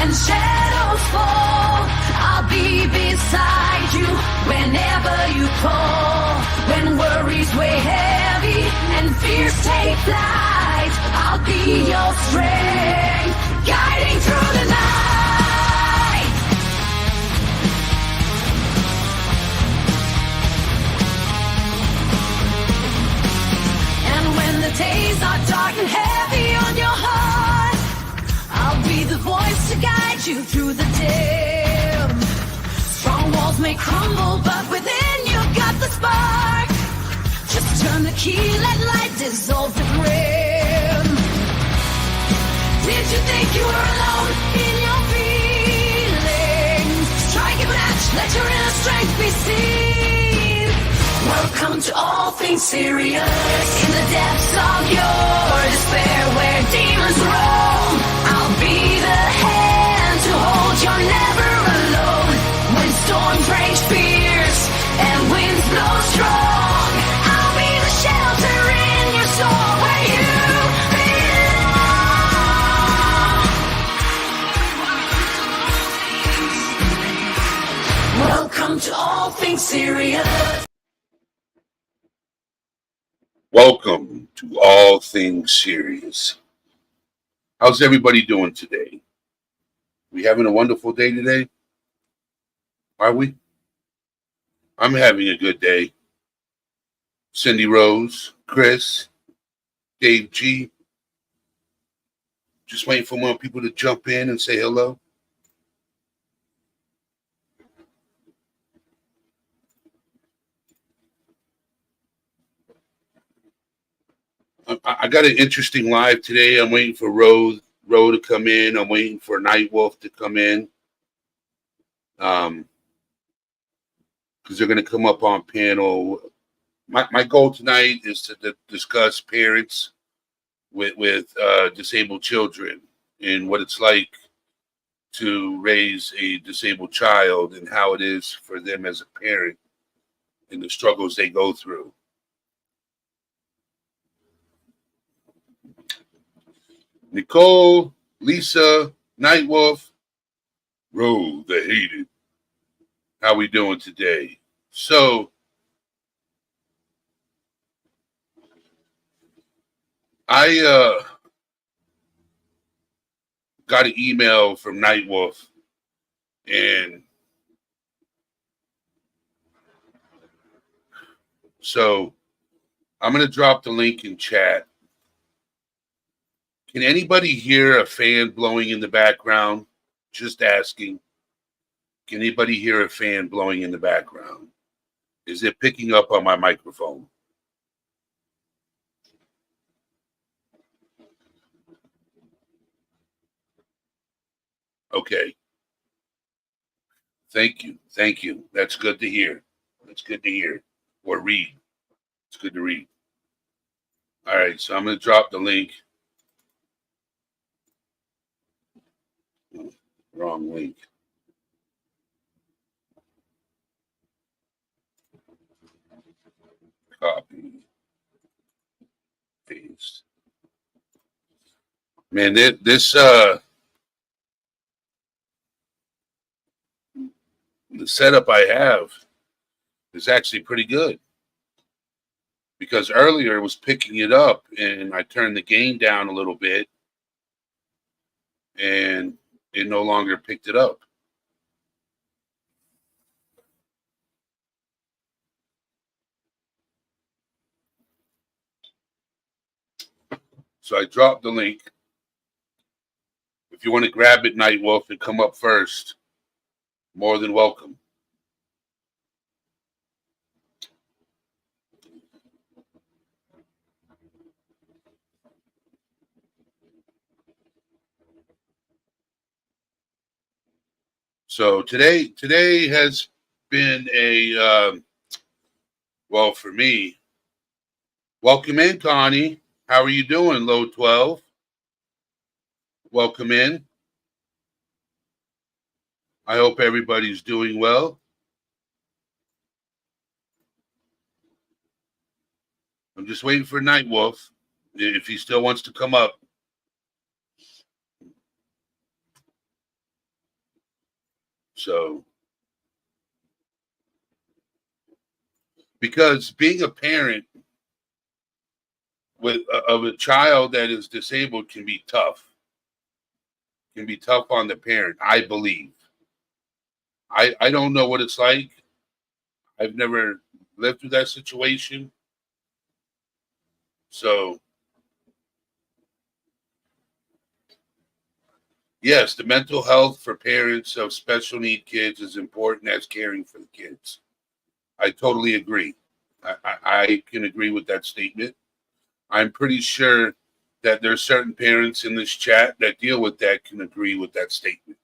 when shadows fall, I'll be beside you whenever you call. When worries weigh heavy and fears take flight, I'll be your strength, guiding through the night. And when the days are dark and heavy on your heart, I'll be the voice to guide you through the dim. Strong walls may crumble, but within you've got the spark. Just turn the key, let light dissolve the grim. Did you think you were alone in your feelings? Strike a match, let your inner strength be seen. Welcome to all things serious. In the depths of your despair, where demons roam, I'll be the hand to hold. You're never alone. When storms rage fierce and winds blow strong, I'll be the shelter in your soul where you belong. Welcome to all things serious. Welcome to All Things Serious. How's everybody doing today? We having a wonderful day today? Are we? I'm having a good day. Cindy Rose, Chris, Dave G. Just waiting for more people to jump in and say hello. I got an interesting live today. I'm waiting for Roe to come in. I'm waiting for Nightwolf to come in. Because they're going to come up on panel. My goal tonight is to discuss parents with disabled children and what it's like to raise a disabled child and how it is for them as a parent and the struggles they go through. Nicole, Lisa, Nightwolf, Roe the Hated. How we doing today? So, I got an email from Nightwolf, and so I'm going to drop the link in chat. Can anybody hear a fan blowing in the background? Just asking. Can anybody hear a fan blowing in the background? Is it picking up on my microphone? Okay. Thank you. Thank you. That's good to hear. That's good to hear. Or read. It's good to read. All right. So I'm going to drop the link. Wrong link. Copy. Paste. Man, this the setup I have is actually pretty good. Because earlier it was picking it up and I turned the gain down a little bit and it no longer picked it up. So I dropped the link. If you want to grab it, Nightwolf, and come up first, more than welcome. So today has been a, well, for me, welcome in, Connie. How are you doing, Low 12? Welcome in. I hope everybody's doing well. I'm just waiting for Nightwolf, if he still wants to come up. So, because being a parent of a child that is disabled can be tough. Can be tough on the parent, I believe. I don't know what it's like. I've never lived through that situation. So, yes, the mental health for parents of special need kids is important as caring for the kids. I totally agree. I can agree with that statement. I'm pretty sure that there's certain parents in this chat that deal with that can agree with that statement.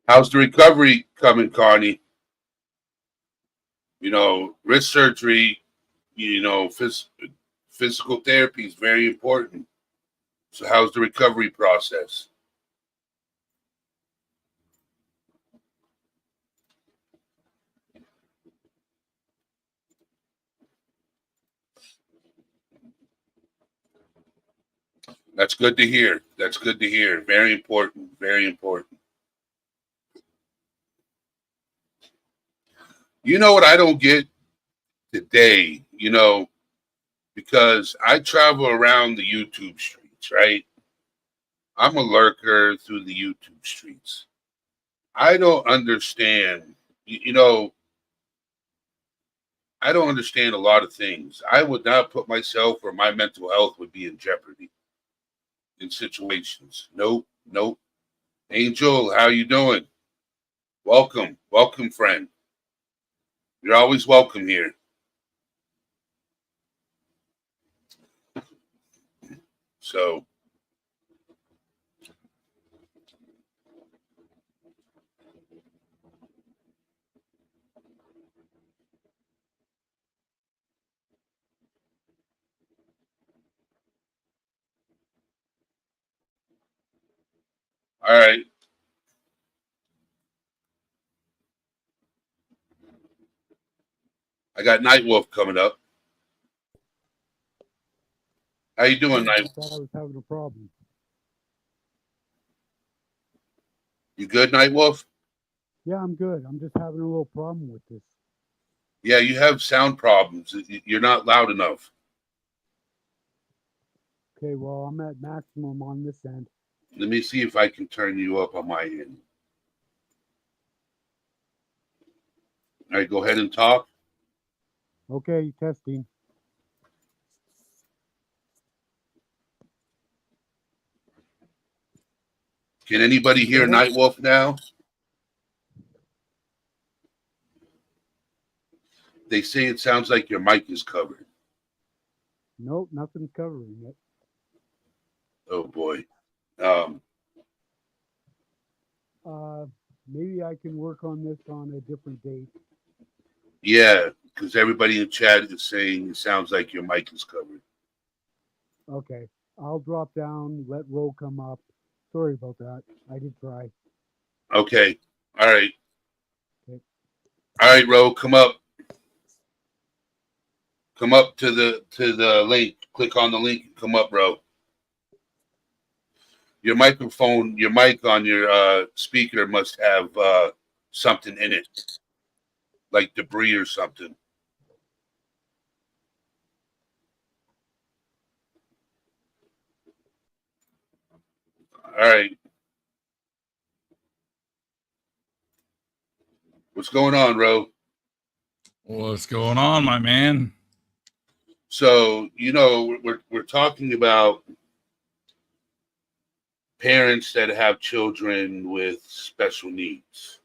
How's the recovery coming, Connie? Wrist surgery, physical therapy is very important. So how's the recovery process? That's good to hear. That's good to hear. Very important. Very important. You know what I don't get today, because I travel around the YouTube streets, right? I'm a lurker through the YouTube streets. I don't understand, I don't understand a lot of things. I would not put myself or my mental health would be in jeopardy in situations. Nope, nope. Angel, how you doing? Welcome, welcome, friend. You're always welcome here. So, all right. I got Nightwolf coming up. How you doing, I Night? thought I was having a problem. You good, Nightwolf? Yeah, I'm good. I'm just having a little problem with this. Yeah, you have sound problems. You're not loud enough. Okay, well, I'm at maximum on this end. Let me see if I can turn you up on my end. All right, go ahead and talk. Okay, testing. Can anybody hear Better? Nightwolf now? They say it sounds like your mic is covered. Nope, nothing's covering it. Oh boy. Maybe I can work on this on a different date. Yeah, because everybody in chat is saying it sounds like your mic is covered. Okay, I'll drop down, let Ro come up. Sorry about that. I did try. Okay. All right. Okay. All right, Ro, come up. Come up to the link. Click on the link and come up, Ro. Your microphone, your mic on your speaker must have something in it, like debris or something. All right. What's going on, Ro? What's going on, my man? So, we're talking about parents that have children with special needs.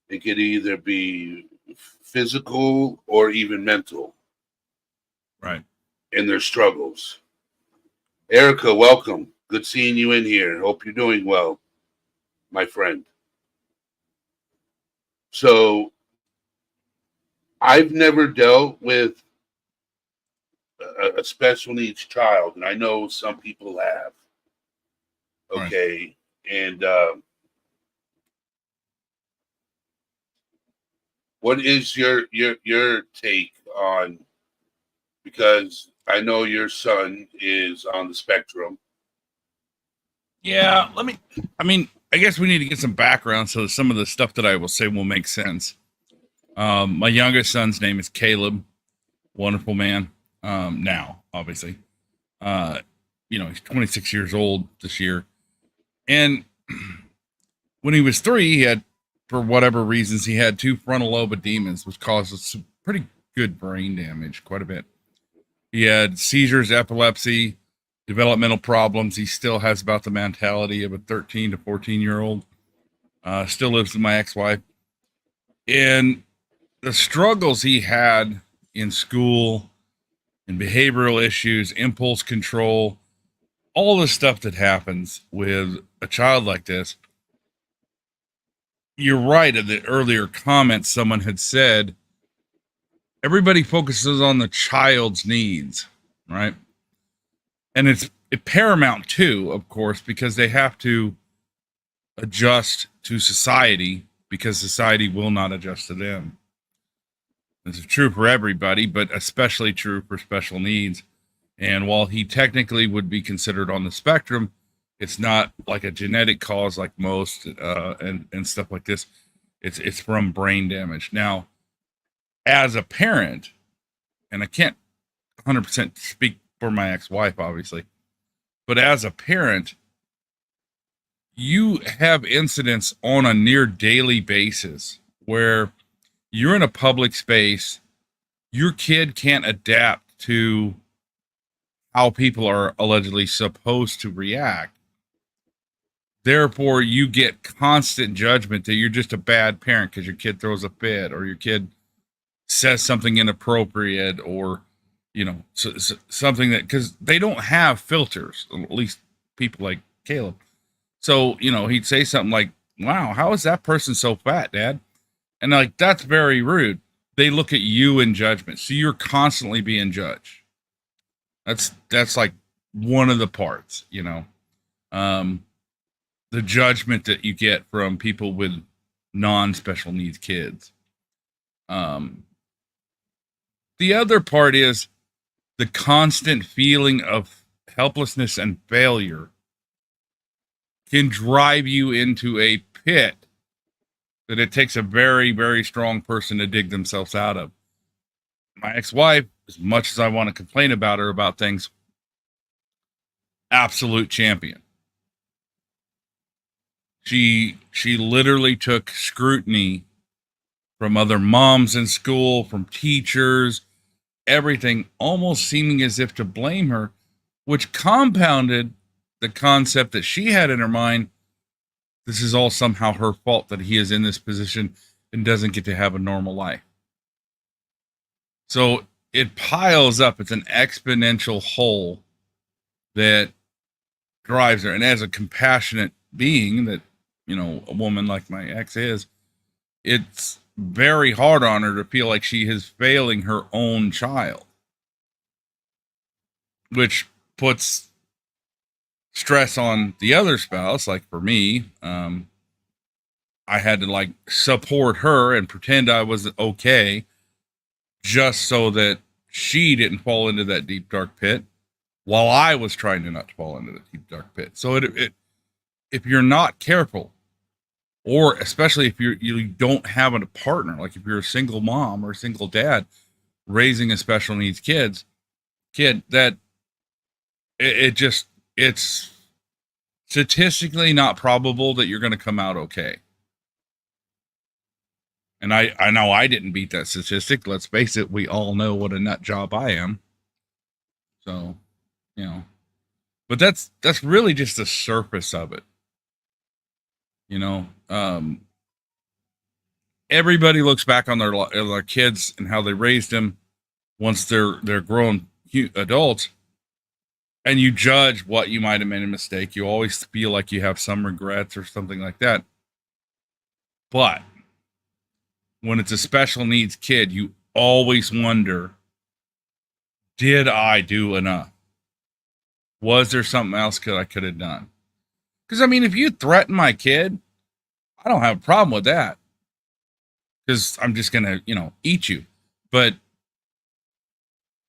It could either be physical or even mental. Right. In their struggles. Erica, welcome. Good seeing you in here. Hope you're doing well, my friend. So, I've never dealt with a special needs child, and I know some people have. Right. Okay. And what is your take on, because I know your son is on the spectrum. Yeah, I guess we need to get some background so some of the stuff that I will say will make sense. My youngest son's name is Caleb. Wonderful man. Now, obviously. He's 26 years old this year. And when he was 3, he had, for whatever reasons, he had 2 frontal lobe edemas, which caused some pretty good brain damage, quite a bit. He had seizures, epilepsy, developmental problems. He still has about the mentality of a 13 to 14-year-old. Still lives with my ex-wife. And the struggles he had in school and behavioral issues, impulse control, all the stuff that happens with a child like this. You're right. In the earlier comments, someone had said, everybody focuses on the child's needs, right? And it's paramount too, of course, because they have to adjust to society because society will not adjust to them. This is true for everybody, but especially true for special needs. And while he technically would be considered on the spectrum, it's not like a genetic cause like most and stuff like this. It's from brain damage. Now, as a parent, and I can't 100% speak for my ex-wife, obviously, but as a parent, you have incidents on a near daily basis where you're in a public space, your kid can't adapt to how people are allegedly supposed to react. Therefore, you get constant judgment that you're just a bad parent because your kid throws a fit or your kid says something inappropriate or, something that, because they don't have filters, at least people like Caleb. So, he'd say something like, wow, how is that person so fat, Dad? And like, that's very rude. They look at you in judgment. So you're constantly being judged. That's like one of the parts, the judgment that you get from people with non-special needs kids. The other part is the constant feeling of helplessness and failure can drive you into a pit that it takes a very, very strong person to dig themselves out of. My ex-wife, as much as I want to complain about her about things, absolute champion. She literally took scrutiny from other moms in school, from teachers, everything, almost seeming as if to blame her, which compounded the concept that she had in her mind, this is all somehow her fault that he is in this position and doesn't get to have a normal life. So it piles up. It's an exponential hole that drives her. And as a compassionate being that, a woman like my ex is, it's very hard on her to feel like she is failing her own child, which puts stress on the other spouse. Like for me, I had to support her and pretend I was okay just so that she didn't fall into that deep, dark pit while I was trying to not fall into the deep, dark pit. So if you're not careful, or especially if you don't have a partner, like if you're a single mom or a single dad raising a special needs kid, that it's statistically not probable that you're going to come out okay. And I know I didn't beat that statistic. Let's face it. We all know what a nut job I am. So, but that's really just the surface of it. Everybody looks back on their kids and how they raised them once they're grown adults, and you judge what you might have made a mistake. You always feel like you have some regrets or something like that. But when it's a special needs kid, you always wonder, did I do enough? Was there something else I could have done? Because, I mean, if you threaten my kid, I don't have a problem with that. Because I'm just going to, eat you. But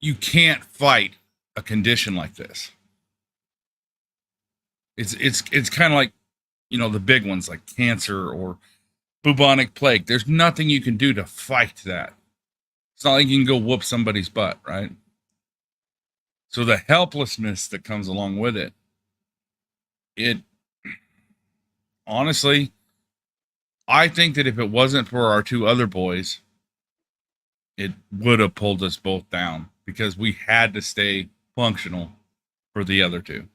you can't fight a condition like this. It's kind of like, the big ones like cancer or bubonic plague. There's nothing you can do to fight that. It's not like you can go whoop somebody's butt, right? So the helplessness that comes along with it honestly, I think that if it wasn't for our two other boys, it would have pulled us both down because we had to stay functional for the other two.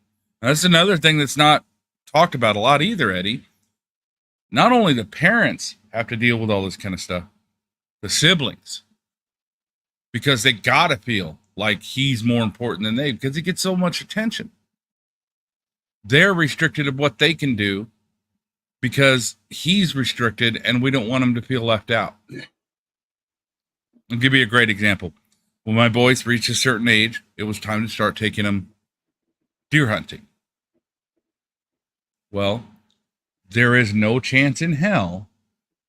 That's another thing that's not talked about a lot either, Eddie. Not only the parents have to deal with all this kind of stuff, the siblings, because they gotta feel like he's more important than they, because he gets so much attention. They're restricted of what they can do because he's restricted and we don't want him to feel left out. I'll give you a great example. When my boys reached a certain age, it was time to start taking them deer hunting. Well, there is no chance in hell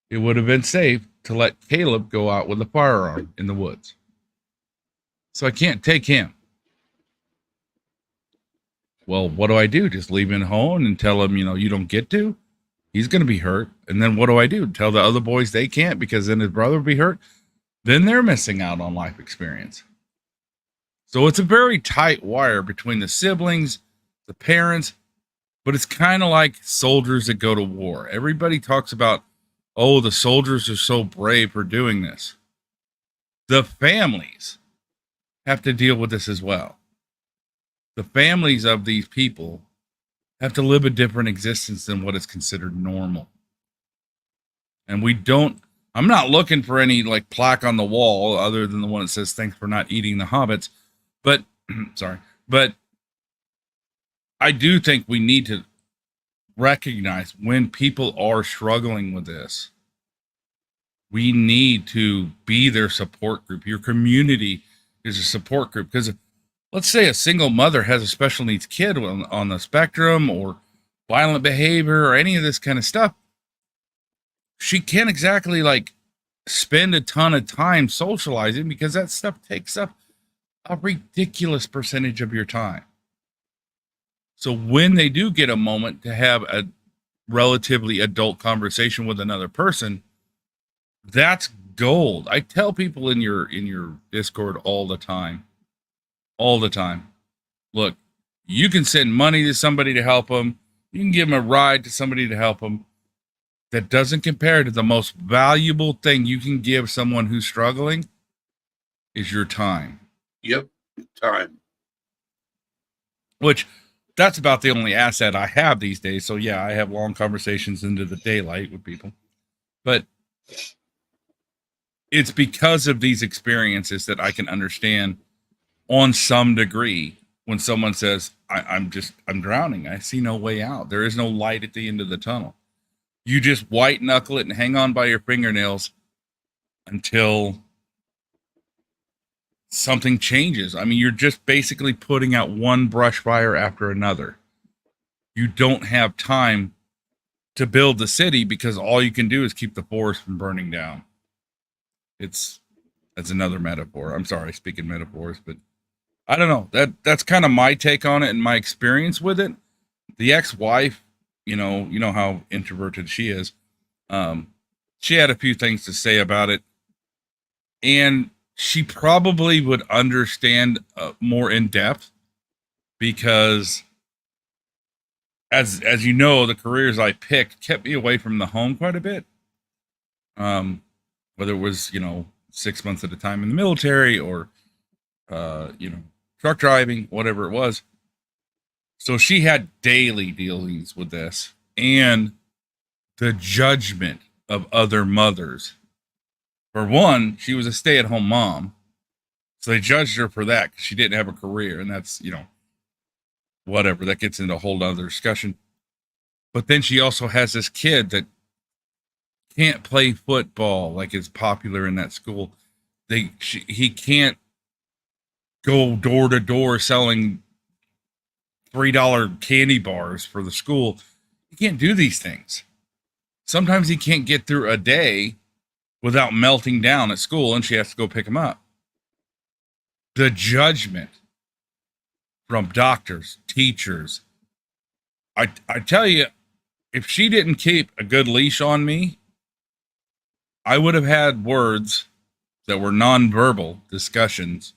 it would have been safe to let Caleb go out with a firearm in the woods. So I can't take him. Well, what do I do? Just leave him home and tell him, you don't get to? He's going to be hurt. And then what do I do? Tell the other boys they can't because then his brother will be hurt? Then they're missing out on life experience. So it's a very tight wire between the siblings, the parents, but it's kind of like soldiers that go to war. Everybody talks about, oh, the soldiers are so brave for doing this. The families have to deal with this as well. The families of these people have to live a different existence than what is considered normal. And I'm not looking for any like plaque on the wall other than the one that says, thanks for not eating the hobbits. But, but I do think we need to recognize when people are struggling with this, we need to be their support group. Your community is a support group. Because let's say a single mother has a special needs kid on the spectrum or violent behavior or any of this kind of stuff. She can't exactly like spend a ton of time socializing because that stuff takes up a ridiculous percentage of your time. So when they do get a moment to have a relatively adult conversation with another person, that's gold. I tell people in your Discord all the time, look, you can send money to somebody to help them. You can give them a ride to somebody to help them. That doesn't compare to the most valuable thing you can give someone who's struggling is your time. Yep, time. Which that's about the only asset I have these days. So yeah, I have long conversations into the daylight with people. But it's because of these experiences that I can understand on some degree when someone says, I'm drowning. I see no way out. There is no light at the end of the tunnel. You just white knuckle it and hang on by your fingernails until something changes. I mean, you're just basically putting out one brush fire after another. You don't have time to build the city because all you can do is keep the forest from burning down. That's another metaphor. I'm sorry, speaking metaphors, but I don't know. That's kind of my take on it and my experience with it. The ex-wife, you know how introverted she is. She had a few things to say about it, and she probably would understand more in depth because, as you know, the careers I picked kept me away from the home quite a bit. Whether it was 6 months at a time in the military or truck driving, whatever it was. So she had daily dealings with this and the judgment of other mothers. For one, she was a stay-at-home mom. So they judged her for that because she didn't have a career. And that's, whatever. That gets into a whole other discussion. But then she also has this kid that can't play football like it's popular in that school. He can't go door to door selling $3 candy bars for the school He can't do these things. Sometimes he can't get through a day without melting down at school, and she has to go pick him up. The judgment from doctors, teachers. I tell you, if she didn't keep a good leash on me, I would have had words that were nonverbal discussions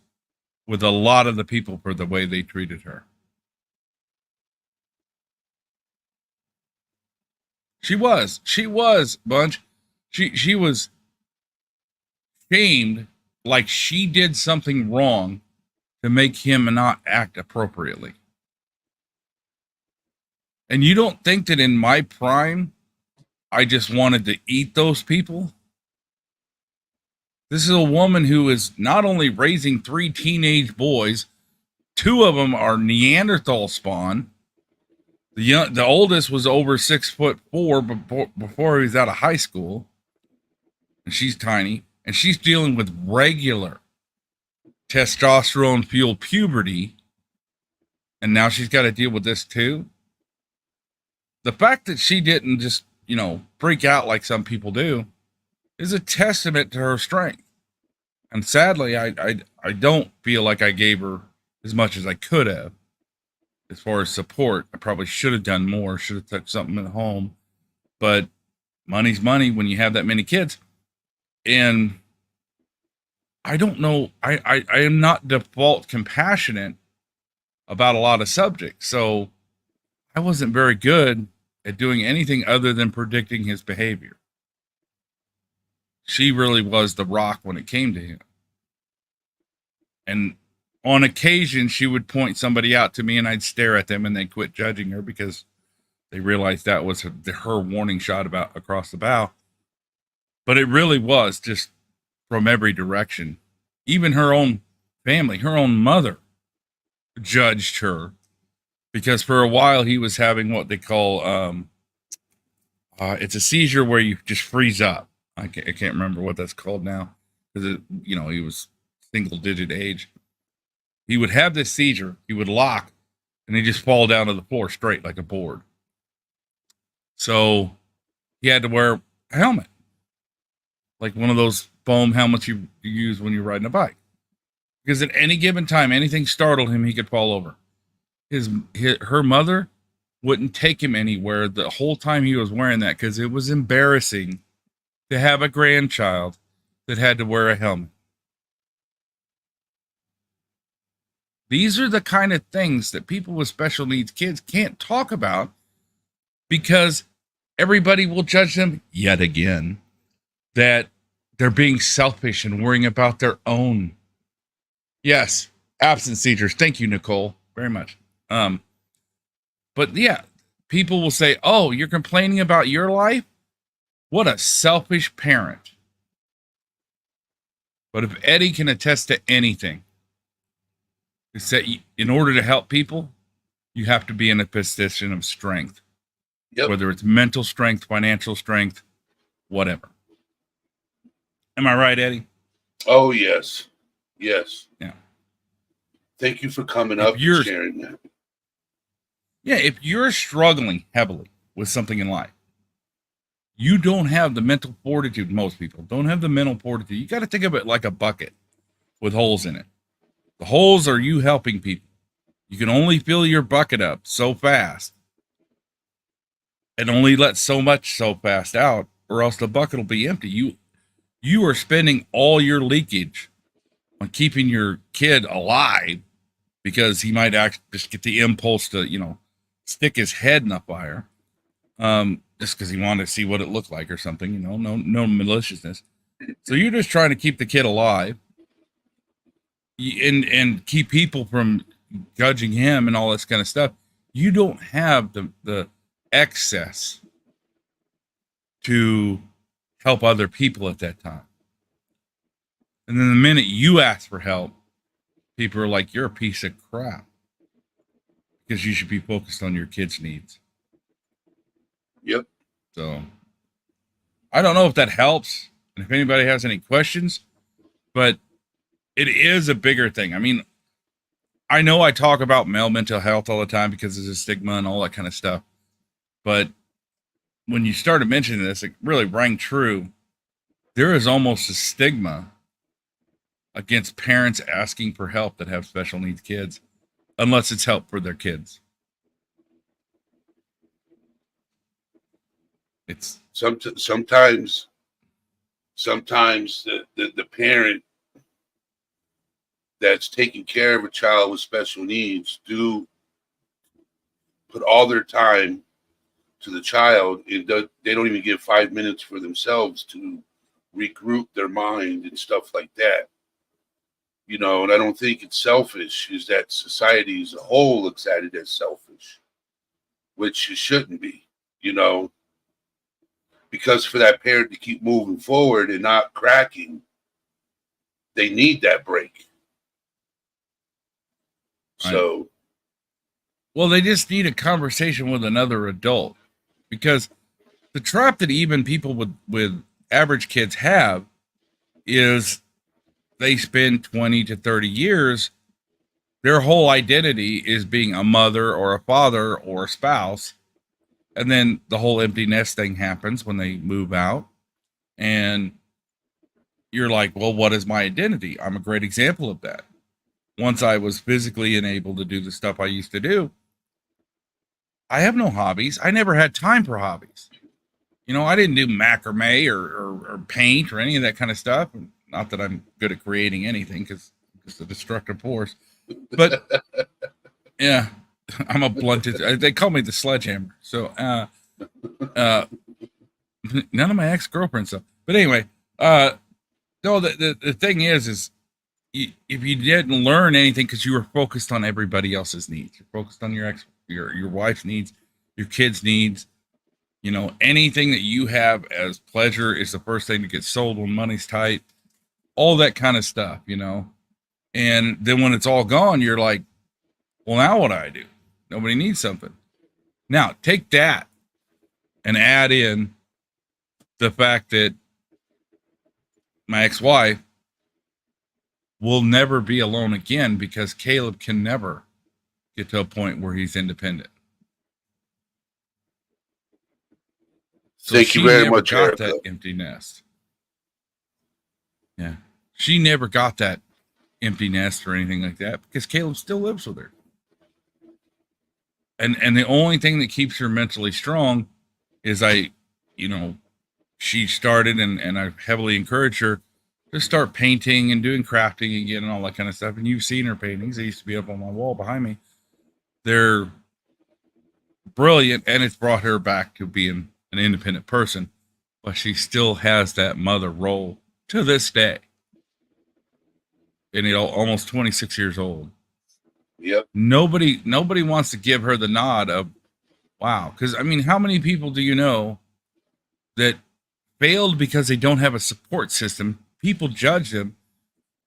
with a lot of the people for the way they treated her. She was, Bunch. She was shamed like she did something wrong to make him not act appropriately. And you don't think that in my prime, I just wanted to eat those people? This is a woman who is not only raising 3 teenage boys, 2 of them are Neanderthal spawn. The oldest was over 6'4" before he was out of high school. And she's tiny. And she's dealing with regular testosterone fueled puberty. And now she's got to deal with this too. The fact that she didn't just, freak out like some people do is a testament to her strength. And sadly, I don't feel like I gave her as much as I could have. As far as support, I probably should have done more, should have took something at home. But money's money when you have that many kids. And I don't know, I am not default compassionate about a lot of subjects. So I wasn't very good at doing anything other than predicting his behavior. She really was the rock when it came to him. And on occasion, she would point somebody out to me and I'd stare at them and they'd quit judging her because they realized that was her warning shot about across the bow. But it really was just from every direction. Even her own family, her own mother judged her because for a while he was having what they call, it's a seizure where you just freeze up. I can't remember what that's called now because he was single digit age. He would have this seizure, he would lock, and he'd just fall down to the floor straight like a board. So he had to wear a helmet, like one of those foam helmets you use when you're riding a bike. Because at any given time, anything startled him, he could fall over. Her mother wouldn't take him anywhere the whole time he was wearing that because it was embarrassing to have a grandchild that had to wear a helmet. These are the kind of things that people with special needs kids can't talk about because everybody will judge them yet again that they're being selfish and worrying about their own. Yes, absent seizures. Thank you, Nicole, very much. But yeah, people will say, "Oh, you're complaining about your life? What a selfish parent." But if Eddie can attest to anything, it's that in order to help people, you have to be in a position of strength. Yep. Whether it's mental strength, financial strength, whatever. Am I right, Eddie? Oh, yes. Yes. Yeah. Thank you for coming up and sharing that. Yeah, if you're struggling heavily with something in life, you don't have the mental fortitude. Most people don't have the mental fortitude. You got to think of it like a bucket with holes in it. The holes are you helping people. You can only fill your bucket up so fast and only let so much so fast out, or else the bucket will be empty. You are spending all your leakage on keeping your kid alive because he might just get the impulse to, stick his head in the fire, just because he wanted to see what it looked like or something, no maliciousness. So you're just trying to keep the kid alive and keep people from judging him and all this kind of stuff. You don't have the excess to help other people at that time. And then the minute you ask for help, people are like, "You're a piece of crap," because you should be focused on your kids' needs. Yep. So I don't know if that helps and if anybody has any questions, but it is a bigger thing. I mean, I know I talk about male mental health all the time because there's a stigma and all that kind of stuff, but when you started mentioning this, it really rang true. There is almost a stigma against parents asking for help that have special needs kids, unless it's help for their kids. It's sometimes the parent that's taking care of a child with special needs do put all their time to the child, and they don't even give 5 minutes for themselves to regroup their mind and stuff like that. You know, and I don't think it's selfish, is that society as a whole looks at it as selfish, which it shouldn't be, you know, because for that parent to keep moving forward and not cracking, they need that break. So, well, they just need a conversation with another adult, because the trap that even people with average kids have is they spend 20 to 30 years, their whole identity is being a mother or a father or a spouse. And then the whole empty nest thing happens when they move out. And you're like, well, what is my identity? I'm a great example of that. Once I was physically unable to do the stuff I used to do, I have no hobbies. I never had time for hobbies. You know, I didn't do macrame or paint or any of that kind of stuff. Not that I'm good at creating anything, because it's a destructive force. But yeah, I'm a blunted. They call me the sledgehammer. So none of my ex-girlfriends stuff. But anyway, no, the thing is if you didn't learn anything because you were focused on everybody else's needs, you're focused on your wife's needs, your kids' needs. You know, anything that you have as pleasure is the first thing to get sold when money's tight. All that kind of stuff, you know. And then when it's all gone, you're like, well, now what do I do? Nobody needs something. Now, take that and add in the fact that my ex-wife will never be alone again, because Caleb can never get to a point where he's independent. So thank you very much, got Erica. that empty nest. Yeah. She never got that empty nest or anything like that, because Caleb still lives with her. And the only thing that keeps her mentally strong is she started and I heavily encouraged her to start painting and doing crafting again and all that kind of stuff. And you've seen her paintings. They used to be up on my wall behind me. They're brilliant, and it's brought her back to being an independent person, but she still has that mother role to this day. And almost 26 years old. Yep. Nobody wants to give her the nod of, wow. Because, I mean, how many people do you know that failed because they don't have a support system? People judge them,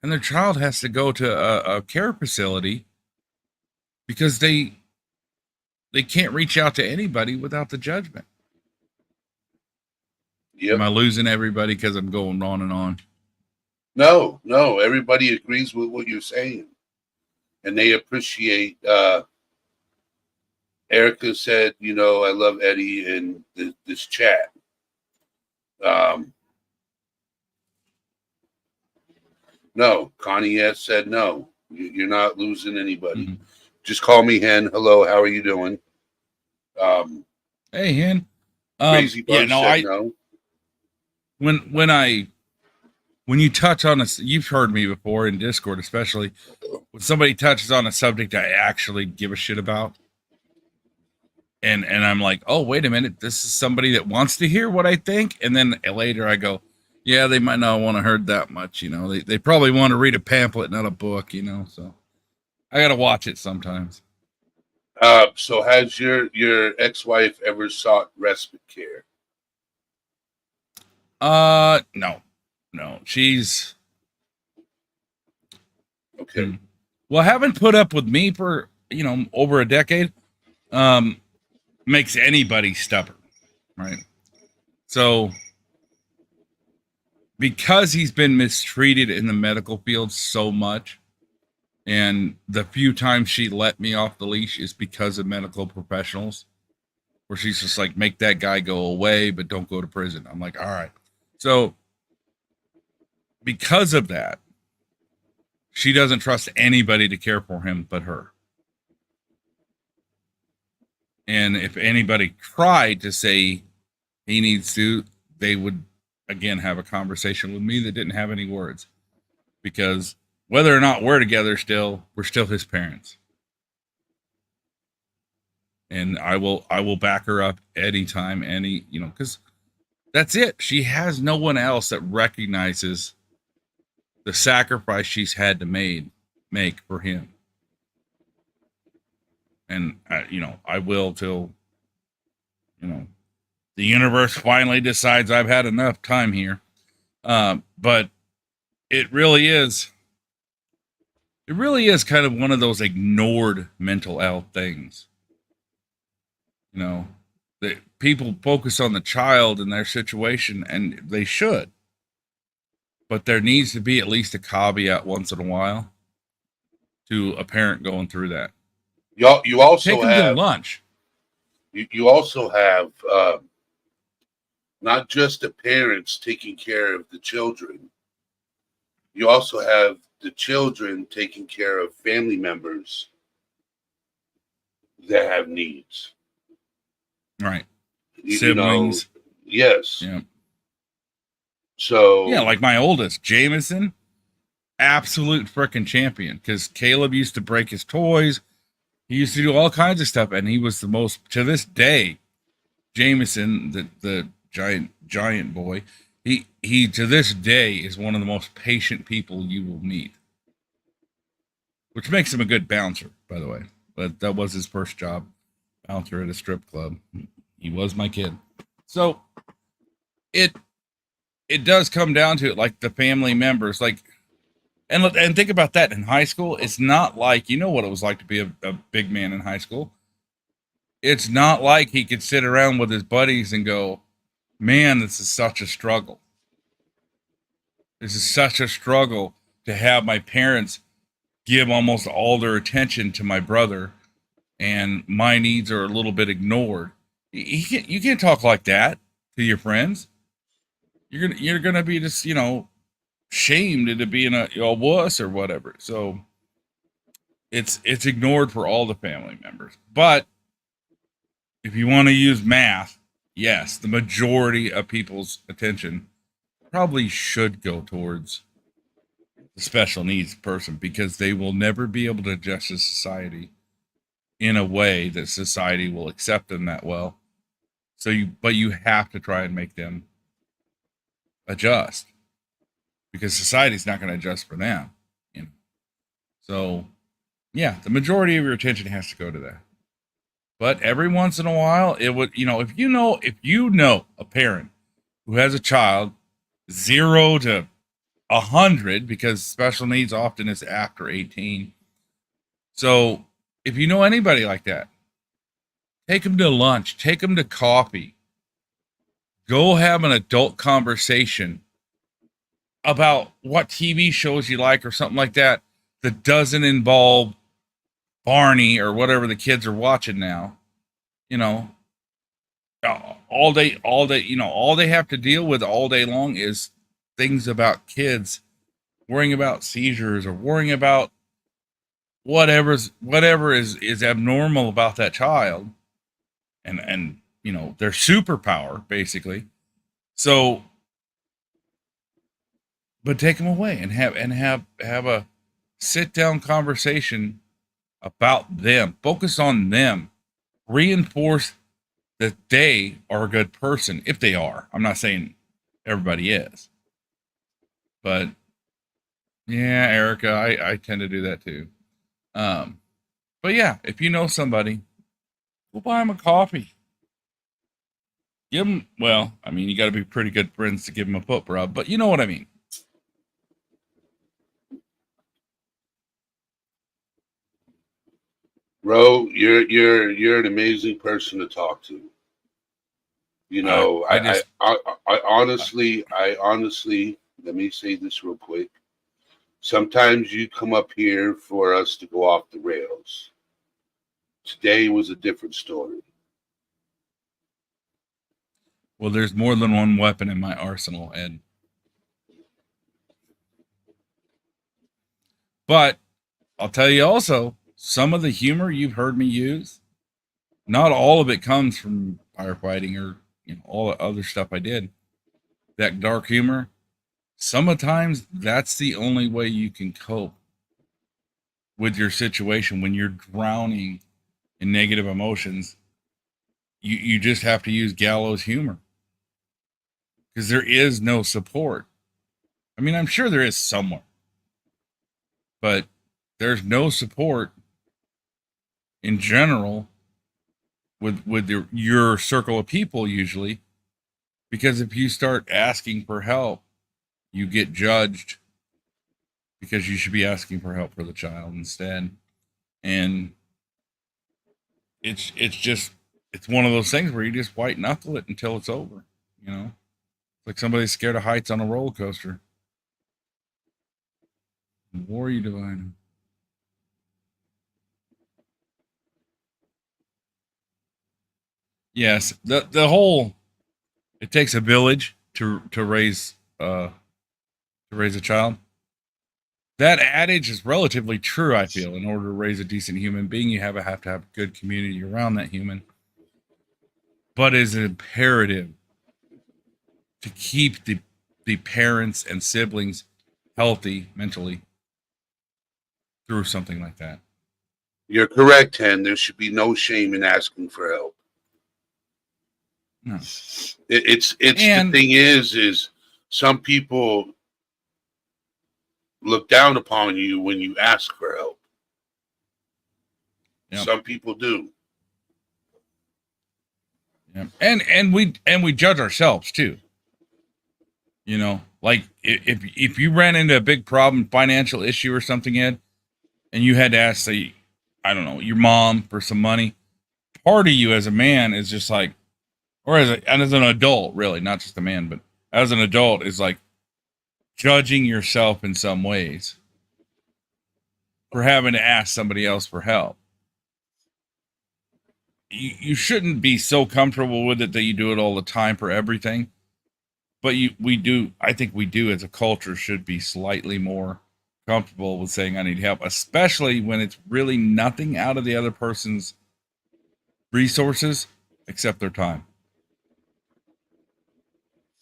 and their child has to go to a care facility because they can't reach out to anybody without the judgment. Yep. Am I losing everybody because I'm going on and on? No, everybody agrees with what you're saying, and they appreciate. Erica said, you know, I love Eddie in this chat. No, Connie S said no. You're not losing anybody. Mm-hmm. Just call me Hen. Hello, how are you doing? Hey, Hen. Crazy Bunch said no. When you touch on this, you've heard me before in Discord, especially when somebody touches on a subject I actually give a shit about. And I'm like, oh, wait a minute. This is somebody that wants to hear what I think. And then later I go, yeah, they might not want to heard that much. You know, they probably want to read a pamphlet, not a book, you know, so I got to watch it sometimes. So has your ex-wife ever sought respite care? No, she's okay. Well, having put up with me for, over a decade, makes anybody stubborn, right? So because he's been mistreated in the medical field so much, and the few times she let me off the leash is because of medical professionals, where she's just like, make that guy go away, but don't go to prison. I'm like, all right. So because of that, she doesn't trust anybody to care for him but her. And if anybody tried to say he needs to, they would again have a conversation with me that didn't have any words. Because whether or not we're together still, we're still his parents. And I will back her up anytime, because that's it. She has no one else that recognizes the sacrifice she's had to make for him. And I will till the universe finally decides I've had enough time here. But it really is kind of one of those ignored mental health things. That people focus on the child and their situation, and they should. But there needs to be at least a caveat once in a while to a parent going through that. You also Take them have to lunch. You also have not just the parents taking care of the children. You also have the children taking care of family members that have needs. Right. You know, Siblings. yes. Yeah. So Yeah, like my oldest, Jameson, absolute freaking champion. Because Caleb used to break his toys. He used to do all kinds of stuff, and he was the most, to this day, Jameson, the giant boy, he to this day is one of the most patient people you will meet. Which makes him a good bouncer, by the way. But that was his first job, bouncer at a strip club. He was my kid. So it does come down to it, like the family members, like, and think about that in high school. It's not like, you know what it was like to be a big man in high school. It's not like he could sit around with his buddies and go, man, this is such a struggle. This is such a struggle to have my parents give almost all their attention to my brother, and my needs are a little bit ignored. You can't talk like that to your friends. You're gonna be just shamed into being a wuss or whatever. So it's ignored for all the family members. But if you want to use math, yes, the majority of people's attention probably should go towards the special needs person, because they will never be able to adjust to society in a way that society will accept them that well. But you have to try and make them adjust, because society's not going to adjust for them. So yeah, the majority of your attention has to go to that. But every once in a while, it would, if you know a parent who has a child 0 to 100, because special needs often is after 18. So if you know anybody like that, take them to lunch, take them to coffee, go have an adult conversation about what TV shows you like or something like that doesn't involve Barney or whatever the kids are watching now. All day, all they have to deal with all day long is things about kids, worrying about seizures or worrying about whatever is abnormal about that child, and their superpower basically. So, but take them away and have a sit down conversation about them. Focus on them. Reinforce that they are a good person, if they are. I'm not saying everybody is. But yeah, Erica, I tend to do that too. But yeah, if you know somebody, go buy them a coffee. Give them, well, I mean, you got to be pretty good friends to give them a foot rub, but you know what I mean. Ro, you're an amazing person to talk to. I honestly, let me say this real quick. Sometimes you come up here for us to go off the rails. Today was a different story. Well, there's more than one weapon in my arsenal, Ed. But I'll tell you also, some of the humor you've heard me use, not all of it comes from firefighting or all the other stuff I did. That dark humor, sometimes that's the only way you can cope with your situation when you're drowning in negative emotions. You just have to use gallows humor because there is no support. I mean, I'm sure there is somewhere, but there's no support in general with your circle of people usually, because if you start asking for help, you get judged because you should be asking for help for the child instead. And it's one of those things where you just white knuckle it until it's over. It's like somebody's scared of heights on a roller coaster. Warrior Divine. Yes, the whole it takes a village to raise a child. That adage is relatively true, I feel. In order to raise a decent human being, you have to have a good community around that human. But it's imperative to keep the parents and siblings healthy mentally through something like that. You're correct, Hen. There should be no shame in asking for help. No. The thing is some people look down upon you when you ask for help. Yep. Some people do. Yeah. And we judge ourselves too. Like if you ran into a big problem, financial issue or something, Ed, and you had to ask, say, I don't know, your mom for some money, part of you as a man is just like, or as an adult, really, not just a man, but as an adult is like judging yourself in some ways for having to ask somebody else for help. You shouldn't be so comfortable with it that you do it all the time for everything. But I think we do as a culture should be slightly more comfortable with saying I need help, especially when it's really nothing out of the other person's resources except their time.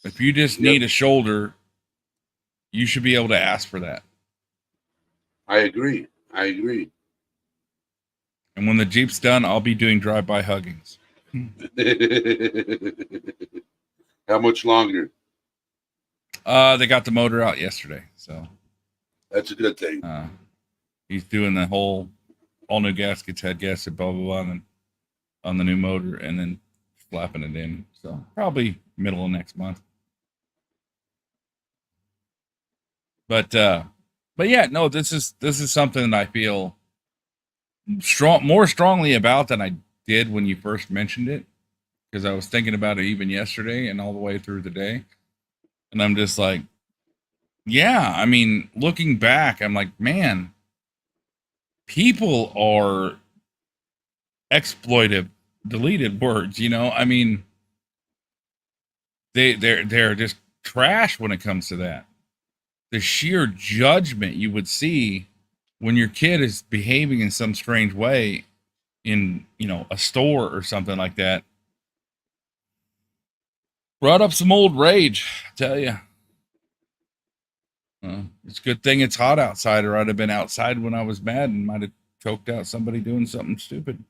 If you just need a shoulder, you should be able to ask for that. I agree. And when the Jeep's done, I'll be doing drive-by huggings. How much longer? They got the motor out yesterday, so that's a good thing. He's doing the whole all new gaskets, head gasket, blah blah blah, and then on the new motor, and then flapping it in. So probably middle of next month. But yeah, no, this is something that I feel more strongly about than I did when you first mentioned it, because I was thinking about it even yesterday and all the way through the day. And I'm just like, yeah, I mean, looking back, I'm like, man, people are exploitive, deleted words, I mean, they're just trash when it comes to that. The sheer judgment you would see when your kid is behaving in some strange way in, a store or something like that. Brought up some old rage, I tell you. It's a good thing it's hot outside, or I'd have been outside when I was mad and might have choked out somebody doing something stupid.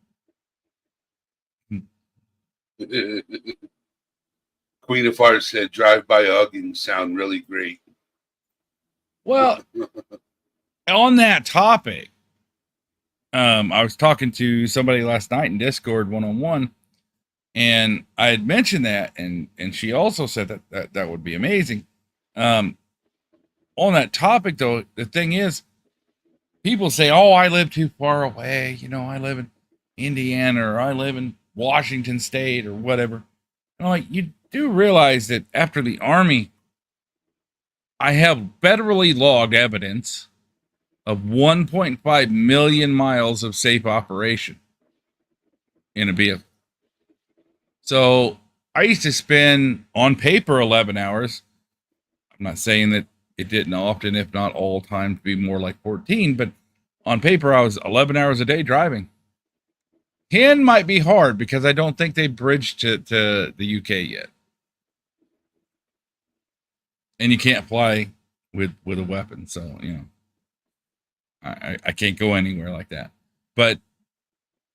Queen of Hearts said drive-by hugging sound really great. Well, on that topic, I was talking to somebody last night in Discord one-on-one, and I had mentioned that, and she also said that would be amazing. On that topic, though, the thing is, people say, oh, I live too far away. I live in Indiana, or I live in Washington State, or whatever. And I'm like, you do realize that after the Army, I have federally logged evidence of 1.5 million miles of safe operation in a vehicle. So I used to spend on paper 11 hours. I'm not saying that it didn't often, if not all times, be more like 14, but on paper, I was 11 hours a day driving. 10 might be hard because I don't think they bridged to the UK yet. And you can't fly with a weapon. So, you know, I can't go anywhere like that. But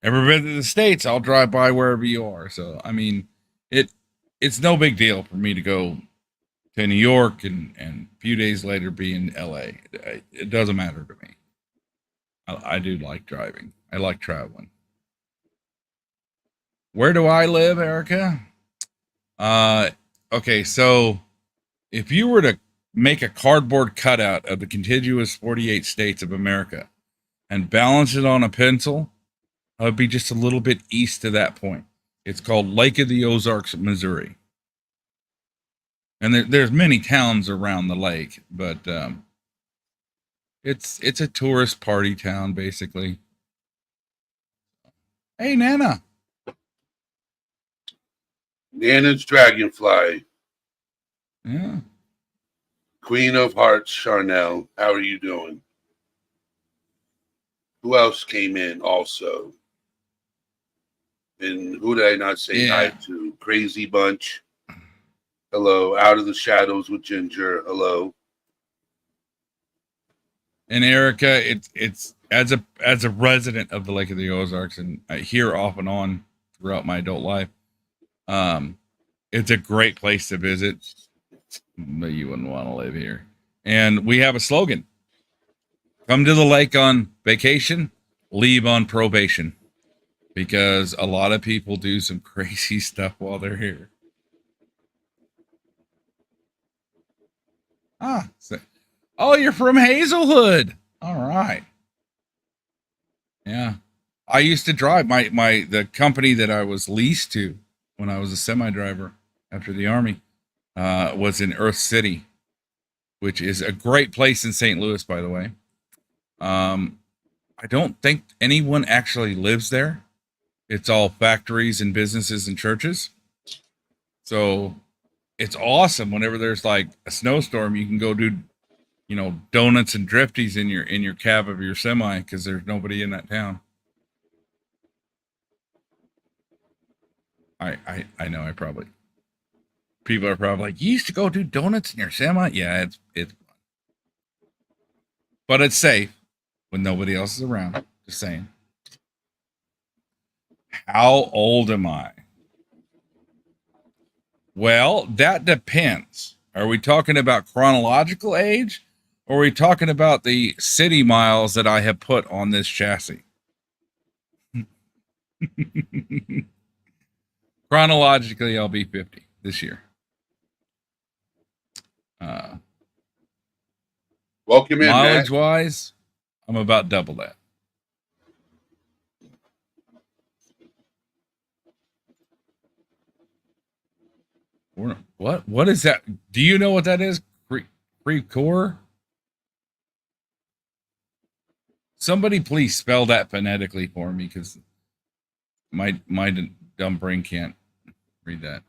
ever been to the States, I'll drive by wherever you are. So, I mean, it's no big deal for me to go to New York and a few days later be in LA. It doesn't matter to me. I do like driving. I like traveling. Where do I live, Erica? Okay, so if you were to make a cardboard cutout of the contiguous 48 states of America and balance it on a pencil, I would be just a little bit east of that point. It's called Lake of the Ozarks, Missouri. And there's many towns around the lake, but it's a tourist party town, basically. Hey, Nana. Nana's Dragonfly. Yeah. Queen of Hearts, Charnel. How are you doing? Who else came in also? And who did I not say hi to? Crazy Bunch. Hello. Out of the Shadows with Ginger. Hello. And Erica, it's as a resident of the Lake of the Ozarks, and here off and on throughout my adult life, it's a great place to visit, but you wouldn't want to live here. And we have a slogan: come to the lake on vacation, leave on probation, because a lot of people do some crazy stuff while they're here. Oh, you're from Hazelwood. All right. Yeah. I used to drive the company that I was leased to when I was a semi driver after the Army was in Earth City, which is a great place in St. Louis, by the way. I don't think anyone actually lives there. It's all factories and businesses and churches. So it's awesome. Whenever there's like a snowstorm, you can go do, you know, donuts and drifties in your cab of your semi because there's nobody in that town. I know people are probably like, you used to go do donuts in your semi? Yeah, it's fun. But it's safe when nobody else is around. Just saying. How old am I? Well, that depends. Are we talking about chronological age? Or are we talking about the city miles that I have put on this chassis? Chronologically, I'll be 50 this year. Welcome in, mileage Matt. wise, I'm about double that. What is that? Do you know what that is? Pre-core? Somebody please spell that phonetically for me, because my dumb brain can't read that.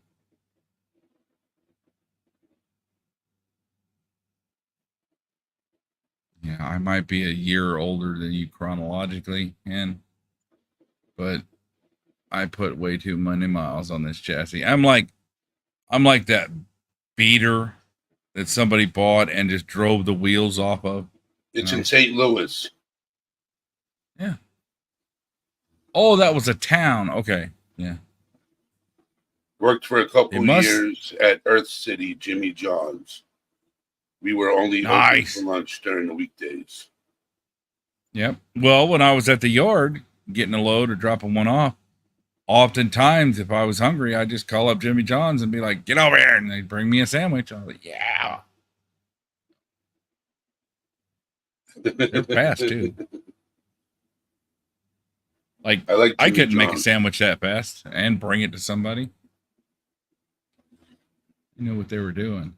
Yeah, I might be a year older than you chronologically, but I put way too many miles on this chassis. I'm like that beater that somebody bought and just drove the wheels off of. It's in St. Louis. Yeah. Oh, that was a town. Okay. Yeah. Worked for a couple years at Earth City, Jimmy John's. We were only open for lunch during the weekdays. Yep. Well, when I was at the yard getting a load or dropping one off, oftentimes if I was hungry, I'd just call up Jimmy John's and be like, get over here. And they'd bring me a sandwich. I was like, yeah. They're fast too. Like I couldn't make a sandwich that fast and bring it to somebody. You know what they were doing.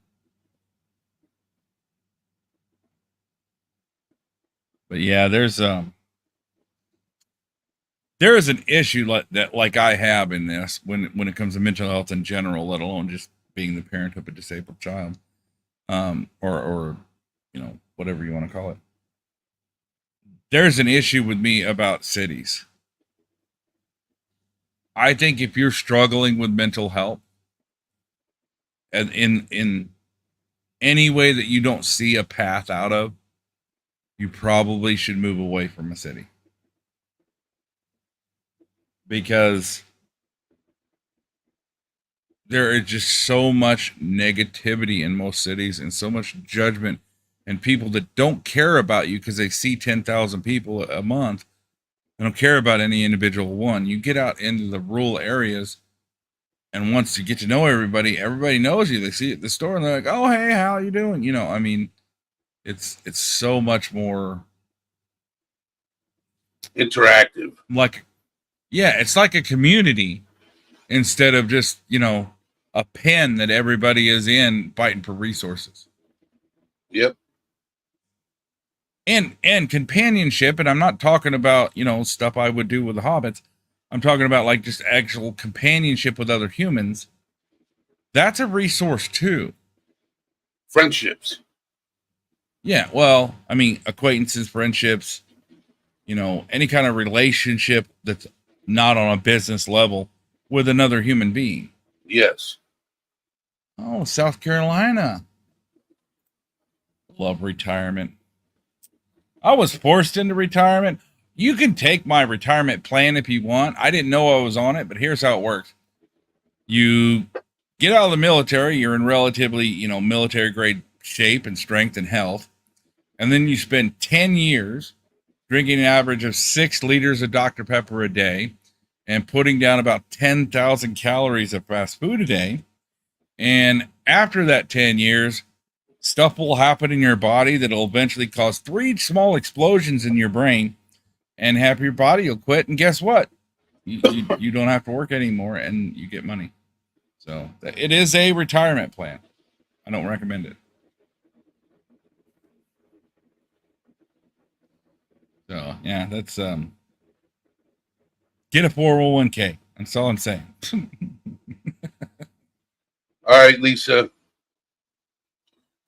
But yeah, there's there is an issue like I have in this when it comes to mental health in general, let alone just being the parent of a disabled child, or whatever you want to call it. There's an issue with me about cities. I think if you're struggling with mental health, and in any way that you don't see a path out of, you probably should move away from a city. Because there is just so much negativity in most cities and so much judgment and people that don't care about you because they see 10,000 people a month. They don't care about any individual one. You get out into the rural areas, and once you get to know everybody, everybody knows you. They see you at the store and they're like, "Oh, hey, how you doing?" I mean, it's so much more interactive. like, yeah, it's like a community instead of just, a pen that everybody is in fighting for resources. Yep. And companionship, and I'm not talking about, stuff I would do with the hobbits. I'm talking about like just actual companionship with other humans. That's a resource too. Friendships. Yeah, well, I mean, acquaintances, friendships, any kind of relationship that's not on a business level with another human being. Yes. Oh, South Carolina. Love retirement. I was forced into retirement. You can take my retirement plan if you want. I didn't know I was on it, but here's how it works. You get out of the military, you're in relatively, military grade shape and strength and health. And then you spend 10 years drinking an average of 6 liters of Dr. Pepper a day and putting down about 10,000 calories of fast food a day. And after that 10 years, stuff will happen in your body that'll eventually cause 3 small explosions in your brain, and half your body will quit. And guess what? You don't have to work anymore, and you get money. So it is a retirement plan. I don't recommend it. So yeah, that's get a 401k. That's all I'm saying. All right, Lisa.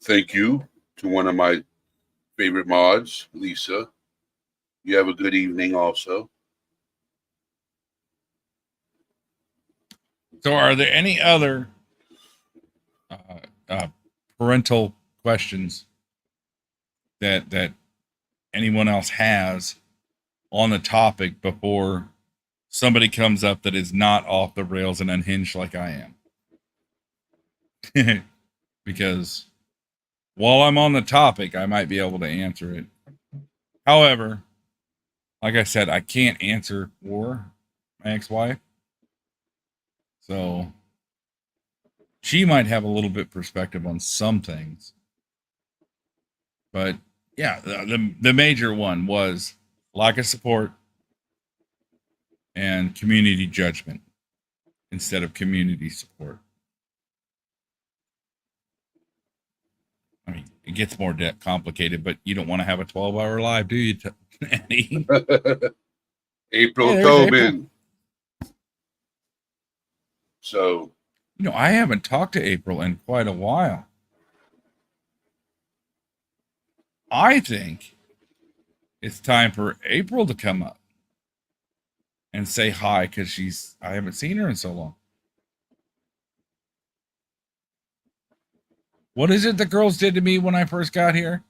Thank you to one of my favorite mods, Lisa. You have a good evening also. So are there any other parental questions that anyone else has on the topic before somebody comes up that is not off the rails and unhinged like I am? Because while I'm on the topic, I might be able to answer it. However, like I said, I can't answer for my ex-wife. So she might have a little bit perspective on some things. But yeah, the major one was lack of support and community judgment instead of community support. I mean, it gets more complicated, but you don't want to have a 12-hour live, do you, Andy? April Tobin. So, I haven't talked to April in quite a while. I think it's time for April to come up and say hi, because I haven't seen her in so long. What is it the girls did to me when I first got here?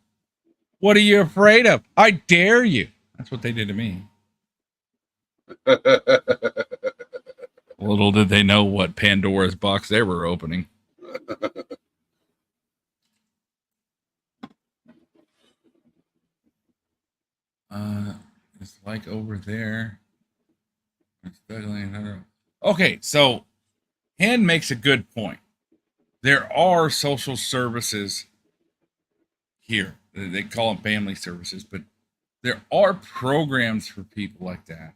What are you afraid of? I dare you. That's what they did to me. Little did they know what Pandora's box they were opening. It's like over there. Okay, so Hen makes a good point. There are social services here. They call them family services, but there are programs for people like that.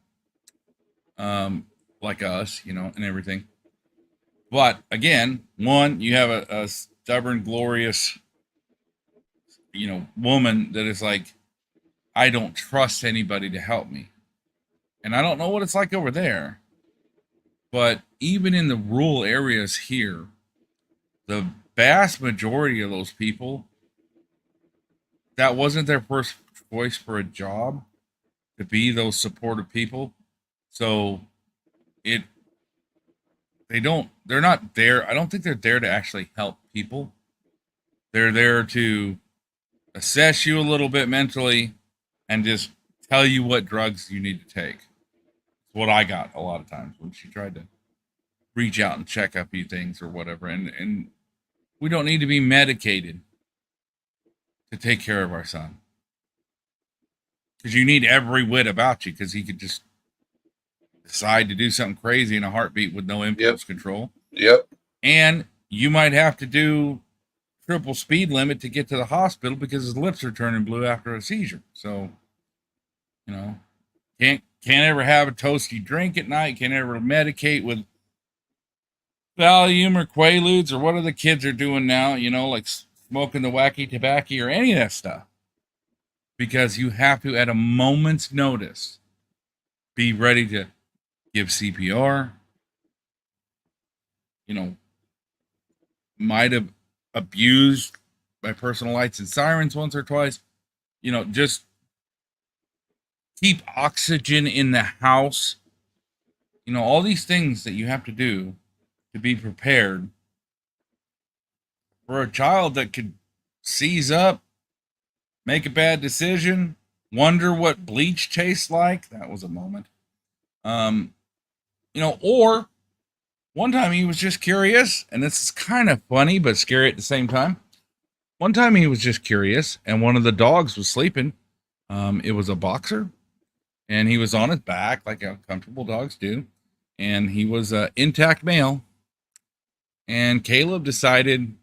Like us, and everything. But again, one, you have a stubborn, glorious, woman that is like, I don't trust anybody to help me. And I don't know what it's like over there, but even in the rural areas here, the vast majority of those people, that wasn't their first choice for a job to be those supportive people. So it they're not there. I don't think they're there to actually help people. They're there to assess you a little bit mentally and just tell you what drugs you need to take. It's what I got a lot of times when she tried to reach out and check a few things or whatever. And we don't need to be medicated to take care of our son. Because you need every wit about you, because he could just decide to do something crazy in a heartbeat with no impulse control. Yep. And you might have to do triple speed limit to get to the hospital because his lips are turning blue after a seizure. So, you know, can't ever have a toasty drink at night, can't ever medicate with Valium or Quaaludes or what other kids are doing now, you know, like smoking the wacky tobacco or any of that stuff. Because you have to, at a moment's notice, be ready to give CPR. You know, might have abused my personal lights and sirens once or twice. You know, just keep oxygen in the house. You know, all these things that you have to do to be prepared for a child that could seize up, make a bad decision, wonder what bleach tastes like. That was a moment. You know, or one time he was just curious, and this is kind of funny but scary at the same time. One time he was just curious, and one of the dogs was sleeping. It was a boxer, and he was on his back like comfortable dogs do, and he was an intact male. And Caleb decided,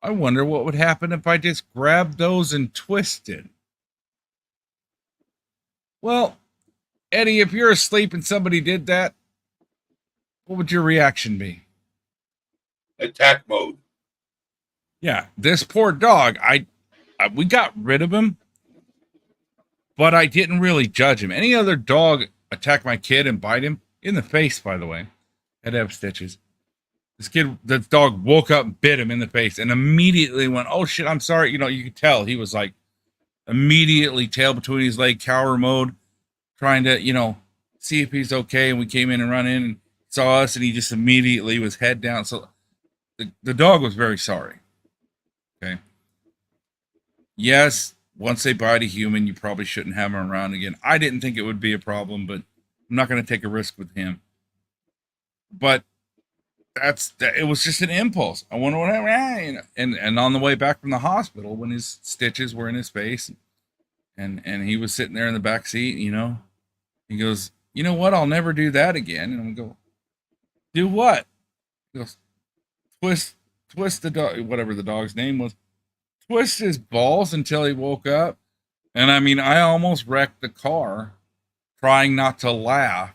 I wonder what would happen if I just grabbed those and twisted. Well, Eddie, if you're asleep and somebody did that, what would your reaction be? Attack mode. Yeah, this poor dog, we got rid of him, but I didn't really judge him. Any other dog attack my kid and bite him in the face, by the way, had to have stitches. The dog woke up and bit him in the face and immediately went, oh shit, I'm sorry. You know, you could tell he was like immediately tail between his leg, cower mode, trying to, you know, see if he's okay. And we came in and run in and saw us, and he just immediately was head down. So the dog was very sorry. Okay. Yes, once they bite a human, you probably shouldn't have them around again. I didn't think it would be a problem, but I'm not going to take a risk with him. But it was just an impulse. I wonder what happened. And on the way back from the hospital, when his stitches were in his face, and he was sitting there in the back seat, you know, he goes, you know what? I'll never do that again. And I'm go, do what? He goes, twist the dog, whatever the dog's name was, twist his balls until he woke up. And I mean, I almost wrecked the car trying not to laugh,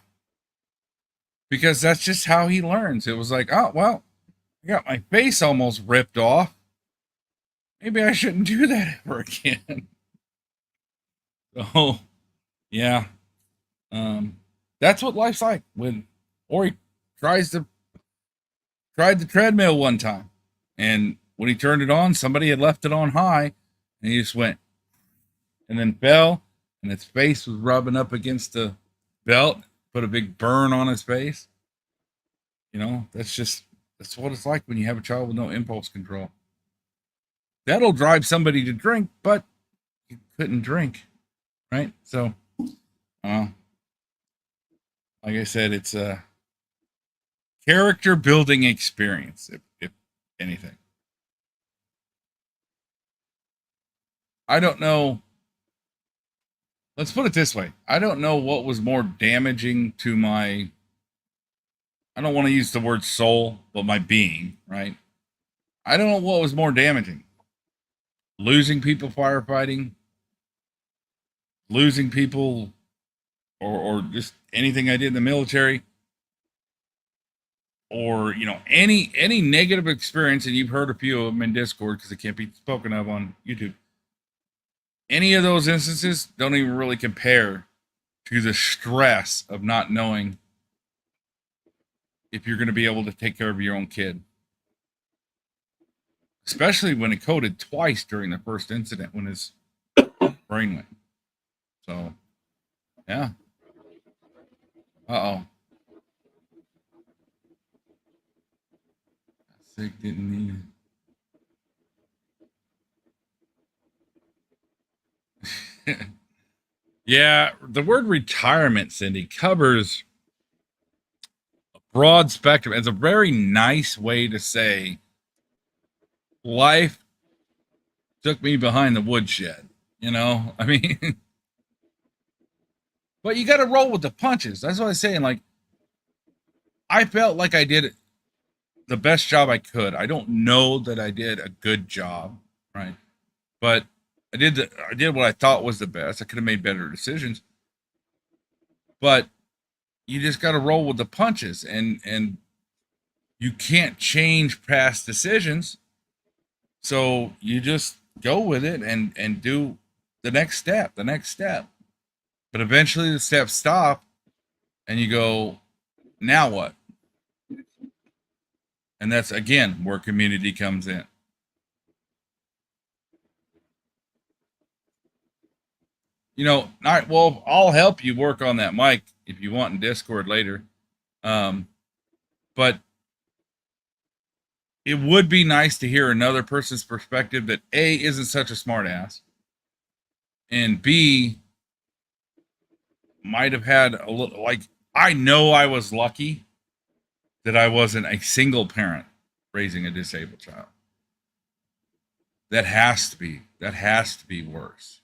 because that's just how he learns. It was like, oh, well, I got my face almost ripped off. Maybe I shouldn't do that ever again. So, yeah. That's what life's like when Ori tried the treadmill one time. And when he turned it on, somebody had left it on high, and he just went and then fell, and his face was rubbing up against the belt, put a big burn on his face. You know, that's what it's like when you have a child with no impulse control. That'll drive somebody to drink, but you couldn't drink, right? So, like I said, it's a character building experience, if anything. I don't know. Let's put it this way. I don't know what was more damaging to my, I don't want to use the word soul, but my being, right? I don't know what was more damaging. Losing people firefighting, losing people, or just anything I did in the military, or, you know, any negative experience, and you've heard a few of them in Discord because it can't be spoken of on YouTube. Any of those instances don't even really compare to the stress of not knowing if you're going to be able to take care of your own kid. Especially when it coded twice during the first incident when his brain went. So, yeah. Uh-oh. Sick didn't need it. Yeah, the word retirement, Cindy, covers a broad spectrum. It's a very nice way to say life took me behind the woodshed. You know, I mean, but you got to roll with the punches. That's what I'm saying. Like, I felt like I did the best job I could. I don't know that I did a good job, right? But I did what I thought was the best. I could have made better decisions. But you just got to roll with the punches, and you can't change past decisions. So you just go with it and do the next step. But eventually the steps stop and you go, now what? And that's, again, where community comes in. You know, well, I'll help you work on that mic if you want in Discord later. But it would be nice to hear another person's perspective that A, isn't such a smart ass, and B, might have had a little, like, I know I was lucky that I wasn't a single parent raising a disabled child. That has to be worse.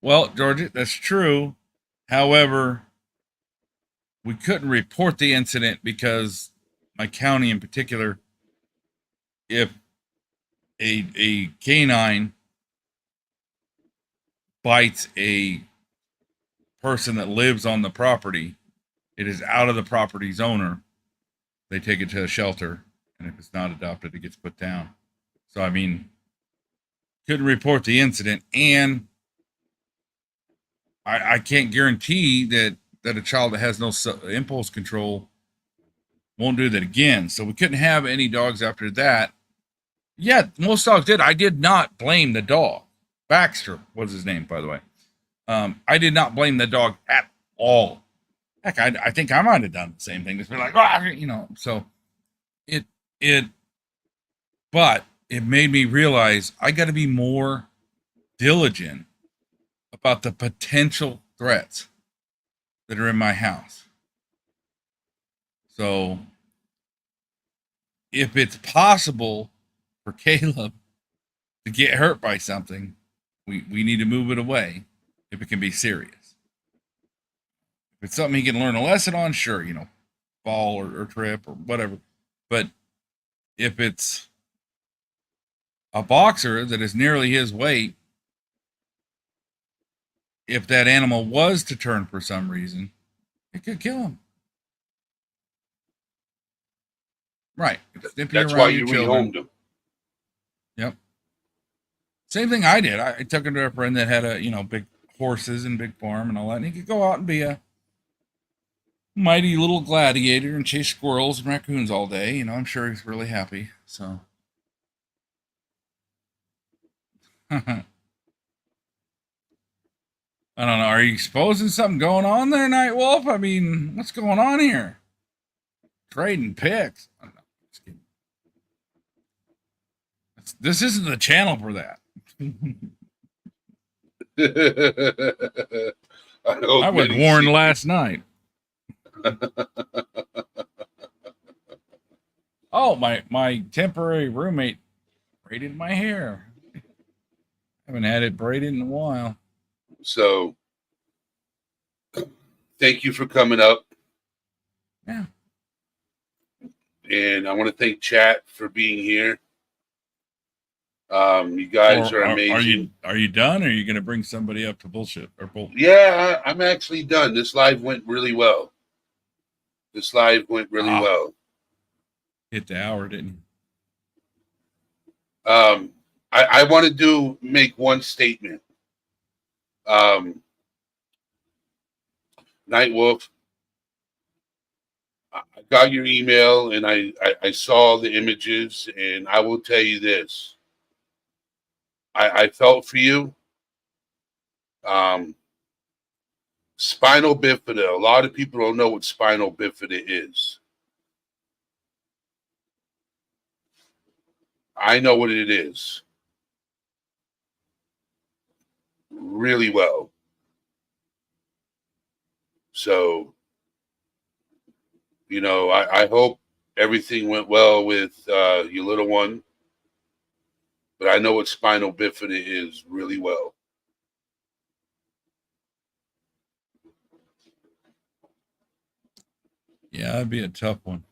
Well, Georgia, that's true. However, we couldn't report the incident because my county in particular, if a canine bites a person that lives on the property, it is out of the property's owner. They take it to a shelter, and if it's not adopted, it gets put down. So, I mean, couldn't report the incident, and I can't guarantee that a child that has no impulse control won't do that again. So we couldn't have any dogs after that. Yeah, most dogs did. I did not blame the dog. Baxter was his name, by the way. I did not blame the dog at all. Heck, I think I might have done the same thing. Just be like, you know. So but it made me realize I got to be more diligent about the potential threats that are in my house. So if it's possible for Caleb to get hurt by something, we need to move it away if it can be serious. If it's something he can learn a lesson on, sure, you know, fall or trip or whatever. But if it's a boxer that is nearly his weight, if that animal was to turn for some reason, it could kill him. Right. That's why you rehomed him. Yep. Same thing I did. I took him to a friend that had big horses and big farm and all that, and he could go out and be a mighty little gladiator and chase squirrels and raccoons all day. You know, I'm sure he's really happy. So. I don't know. Are you exposing something going on there, Night Wolf? I mean, what's going on here? Trading pics. I don't know. Just kidding. This isn't the channel for that. I was warned last night. Oh, my temporary roommate braided my hair. I haven't had it braided in a while. So, thank you for coming up. Yeah. And I want to thank chat for being here. You guys are amazing. Are you done? Or are you going to bring somebody up to bullshit or bull? Yeah, I'm actually done. This live went really well. Well. hit the hour, didn't I want to make one statement. Night Wolf, I got your email and I saw the images, and I will tell you this. I felt for you. Spinal bifida. A lot of people don't know what spinal bifida is. I know what it is really well. So, you know, I hope everything went well with your little one. But I know what spinal bifida is really well. you? Yeah, that'd be a tough one.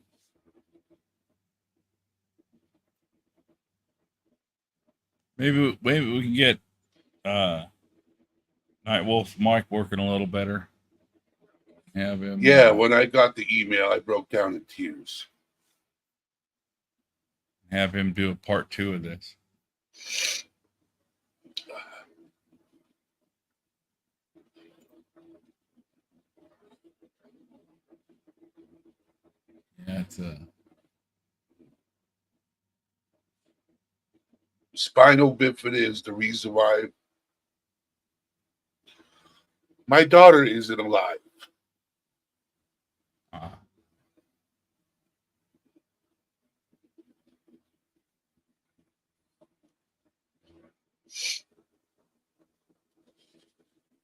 Maybe we can get Night Wolf Mike working a little better. Have him. Yeah, when I got the email, I broke down in tears. Have him do a part 2 of this. Yeah, it's Spinal bifida is the reason why my daughter isn't alive.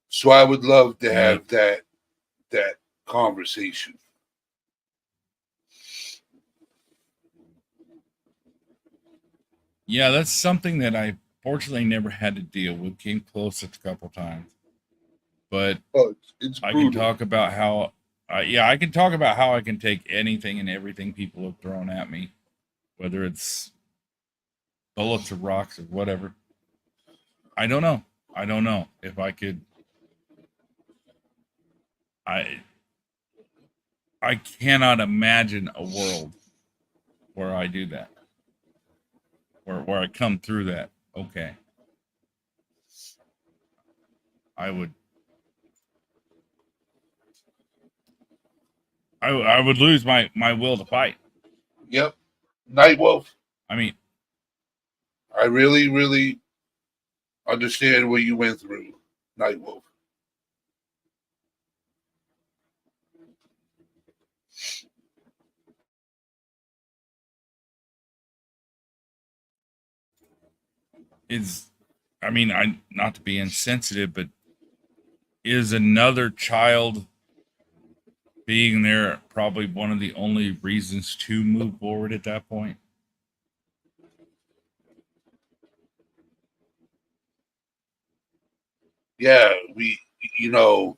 So I would love to have that conversation. yeah, that's something that I fortunately never had to deal with. Came close a couple times, but Oh, it's I brutal. can talk about how. I can talk about how I can take anything and everything people have thrown at me, whether it's bullets or rocks or whatever. I don't know. I don't know if I could. I cannot imagine a world where I do that. Where I come through that. Okay. I would lose my will to fight. Yep. Night Wolf, I mean, I really, really understand what you went through, Night Wolf. I not to be insensitive, but is another child being there probably one of the only reasons to move forward at that point? Yeah, you know,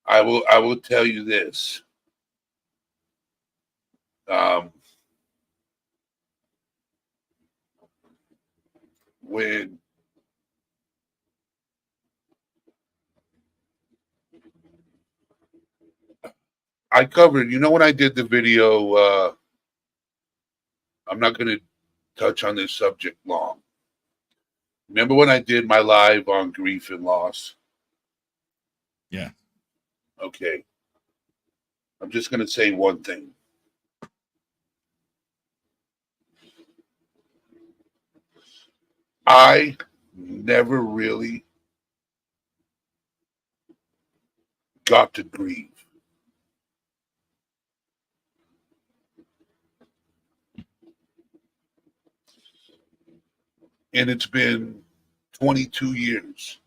I will tell you this. Um, when I covered, you know, when I did the video, I'm not going to touch on this subject long. Remember when I did my live on grief and loss? Yeah. Okay. I'm just going to say one thing. I never really got to grieve. And it's been 22 years.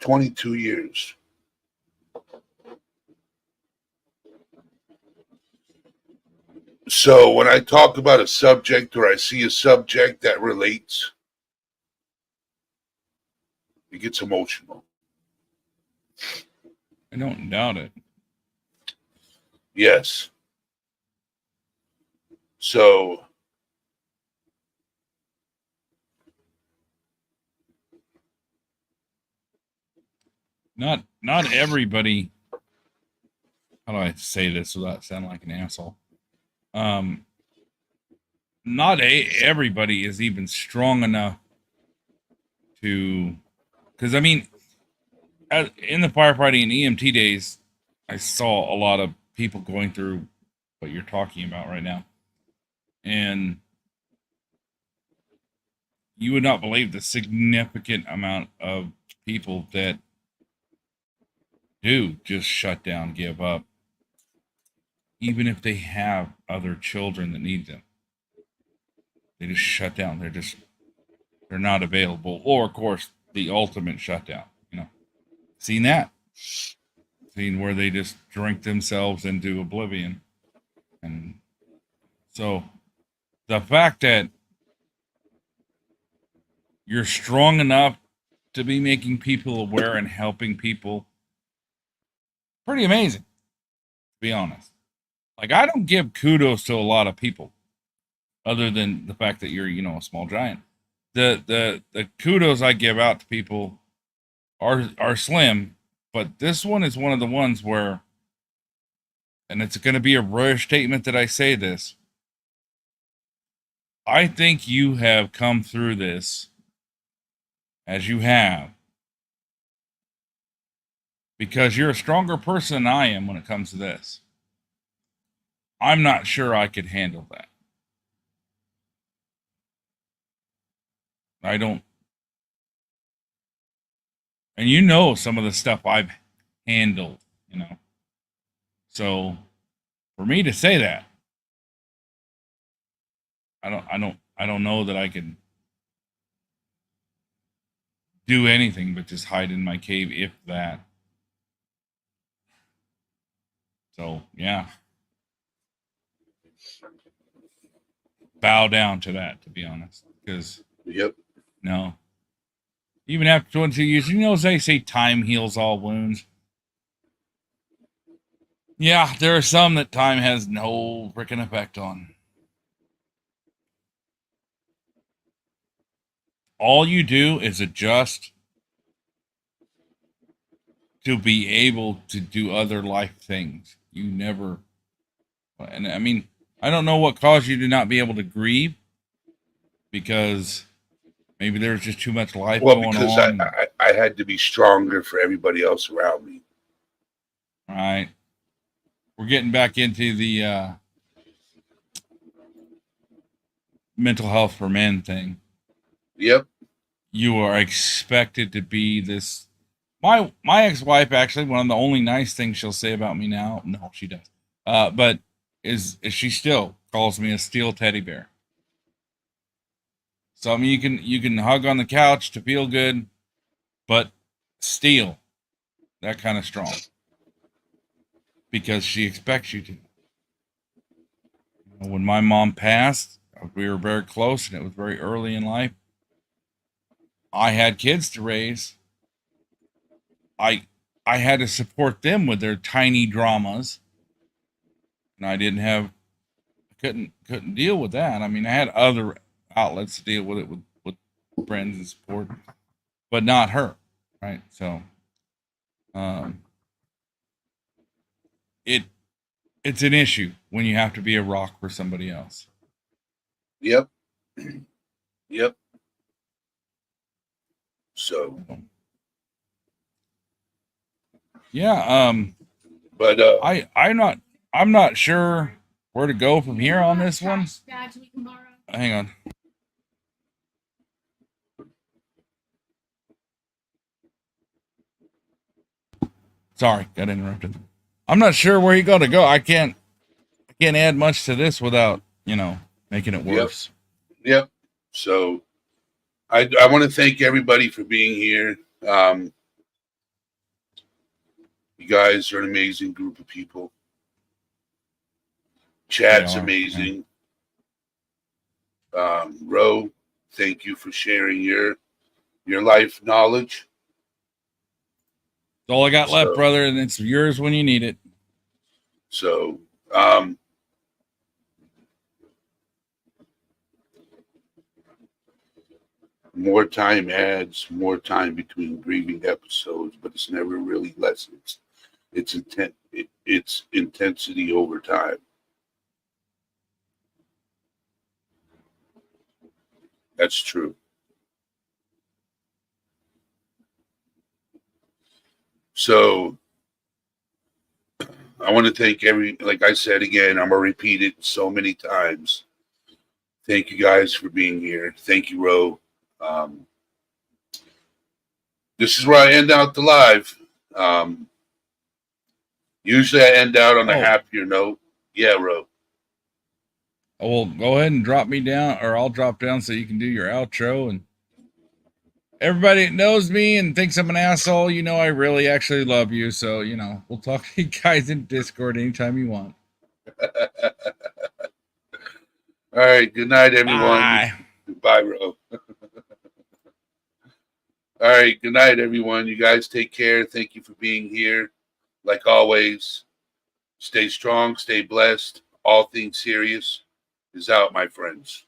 22 years. So when I talk about a subject or I see a subject that relates, it gets emotional. I don't doubt it. Yes. So Not everybody how do I say this without sounding like an asshole? Not everybody is even strong enough to, because I mean, in the firefighting and EMT days, I saw a lot of people going through what you're talking about right now. And you would not believe the significant amount of people that do just shut down, give up, even if they have other children that need them. They just shut down. They're not available. Or, of course, the ultimate shutdown. Seen that? Seen where they just drink themselves into oblivion. And so the fact that you're strong enough to be making people aware and helping people, pretty amazing, to be honest. Like, I don't give kudos to a lot of people other than the fact that you're, a small giant. The kudos I give out to people are slim, but this one is one of the ones where, and it's going to be a rare statement that I say this, I think you have come through this as you have because you're a stronger person than I am when it comes to this. I'm not sure I could handle that. I don't. And some of the stuff I've handled, So for me to say that, I don't know that I can do anything but just hide in my cave, if that. So yeah. Bow down to that, to be honest. Because Yep. no. Even after 22 years, they say time heals all wounds. Yeah, there are some that time has no freaking effect on. All you do is adjust to be able to do other life things. You never, and I mean, I don't know what caused you to not be able to grieve, because maybe there's just too much life going on. Because I had to be stronger for everybody else around me. All right. We're getting back into the mental health for men thing. Yep. You are expected to be this. My ex-wife, actually, one of the only nice things she'll say about me now, no, she does, but is she still calls me a steel teddy bear. So I mean, you can hug on the couch to feel good, but steel, that kind of strong, because she expects you to. When my mom passed, we were very close, and it was very early in life. I had kids to raise. I had to support them with their tiny dramas, and I couldn't deal with that. I mean, I had other outlets to deal with it with friends and support, but not her, right? So, it's an issue when you have to be a rock for somebody else. Yep. Yep. So. Yeah. But I'm not sure where to go from here on this one. Hang on. Sorry, got interrupted. I'm not sure where you got to go. I can't add much to this without, making it worse. Yep. So I want to thank everybody for being here. You guys are an amazing group of people. Chad's amazing. Ro, thank you for sharing your life knowledge. That's all I got left, brother, and it's yours when you need it. So, more time adds more time between grieving episodes, but it's never really lessons. its intensity over time. That's true. So I want to thank like I said again, I'm going to repeat it so many times. Thank you guys for being here. Thank you, Ro. This is where I end out the live. Usually I end out on a happier note. Yeah, Ro. Well, go ahead and drop me down, or I'll drop down so you can do your outro. And everybody that knows me and thinks I'm an asshole, you know I really actually love you. So, you know, we'll talk to you guys in Discord anytime you want. All right. Good night, everyone. Bye. Goodbye, Ro. All right. Good night, everyone. You guys take care. Thank you for being here. Like always, stay strong, stay blessed. All things serious is out, my friends.